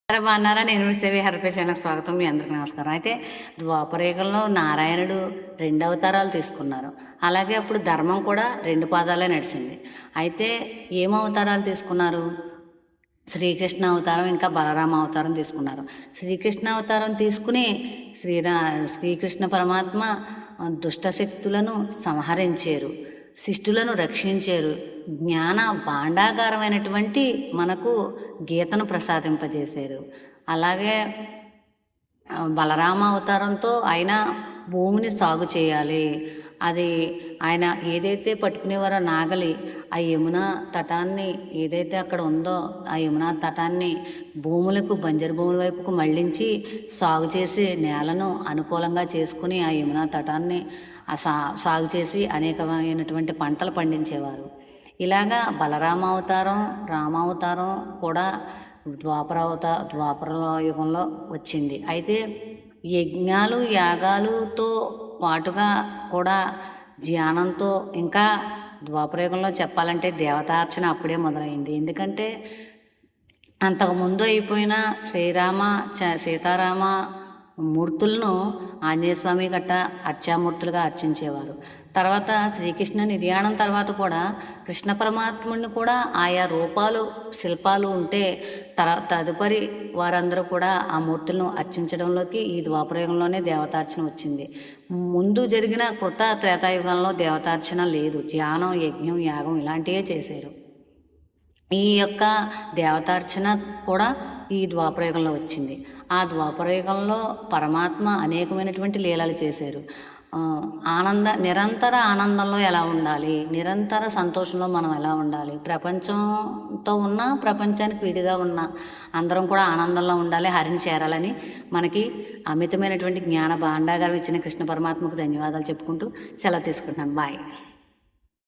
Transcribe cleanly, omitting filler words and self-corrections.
బాగున్నారా? నేను సేవి హరిప్రసాద్కి స్వాగతం. మీ అందరికీ నమస్కారం. అయితే ద్వాపరయుగంలో నారాయణుడు 2 అవతారాలు తీసుకున్నారు. అలాగే అప్పుడు ధర్మం కూడా 2 పాదాలే నడిచింది. అయితే ఏం అవతారాలు తీసుకున్నారు? శ్రీకృష్ణ అవతారం, ఇంకా బలరామ అవతారం తీసుకున్నారు. శ్రీకృష్ణ అవతారం తీసుకుని శ్రీకృష్ణ పరమాత్మ దుష్ట శక్తులను సంహరించారు, శిష్టులను రక్షించారు, జ్ఞాన భాండాగారమైనటువంటి మనకు గీతను ప్రసాదింపజేశారు. అలాగే బలరామ అవతారంతో ఆయన భూమిని సాగు చేయాలి. అది ఆయన ఏదైతే పట్టుకునేవారో నాగలి, ఆ యమునా తటాన్ని ఏదైతే అక్కడ ఉందో ఆ యమునా తటాన్ని భూములకు, బంజరు భూముల వైపుకు మళ్లించి సాగు చేసి నేలను అనుకూలంగా చేసుకుని ఆ యమునా తటాన్ని సాగు చేసి అనేకమైనటువంటి పంటలు పండించేవారు. ఇలాగా బలరామ అవతారం, రామావతారం కూడా ద్వాపర యుగంలో వచ్చింది. అయితే యజ్ఞాలు యాగాలుతో పాటుగా కూడా ధ్యానంతో, ఇంకా ద్వాపరయుగంలో చెప్పాలంటే దేవతార్చన అప్పుడే మొదలైంది. ఎందుకంటే అంతకుముందు అయిపోయిన శ్రీరామ సీతారామ మూర్తులను ఆంజనేయస్వామి గట్ట అర్చామూర్తులుగా అర్చించేవారు. తర్వాత శ్రీకృష్ణ నిర్యాణం తర్వాత కూడా కృష్ణ పరమాత్ముడిని కూడా ఆయా రూపాలు, శిల్పాలు ఉంటే తదుపరి వారందరూ కూడా ఆ మూర్తులను అర్చించడంలోకి ఈ ద్వాపరయుగంలోనే దేవతార్చన వచ్చింది. ముందు జరిగిన కృత త్రేతాయుగంలో దేవతార్చన లేదు. ధ్యానం, యజ్ఞం, యాగం ఇలాంటివే చేశారు. ఈ యొక్క దేవతార్చన కూడా ఈ ద్వాపరయుగంలో వచ్చింది. ఆ ద్వాపరయుగంలో పరమాత్మ అనేకమైనటువంటి లీలలు చేశారు. నిరంతర ఆనందంలో ఎలా ఉండాలి, నిరంతర సంతోషంలో మనం ఎలా ఉండాలి, ప్రపంచంతో ఉన్న, ప్రపంచానికి విడిగా ఉన్న అందరం కూడా ఆనందంలో ఉండాలి, హరిని చేరాలని మనకి అమితమైనటువంటి జ్ఞాన భాండాగారం ఇచ్చిన కృష్ణ పరమాత్మకు ధన్యవాదాలు చెప్పుకుంటూ సెలవు తీసుకుంటున్నాను. బాయ్.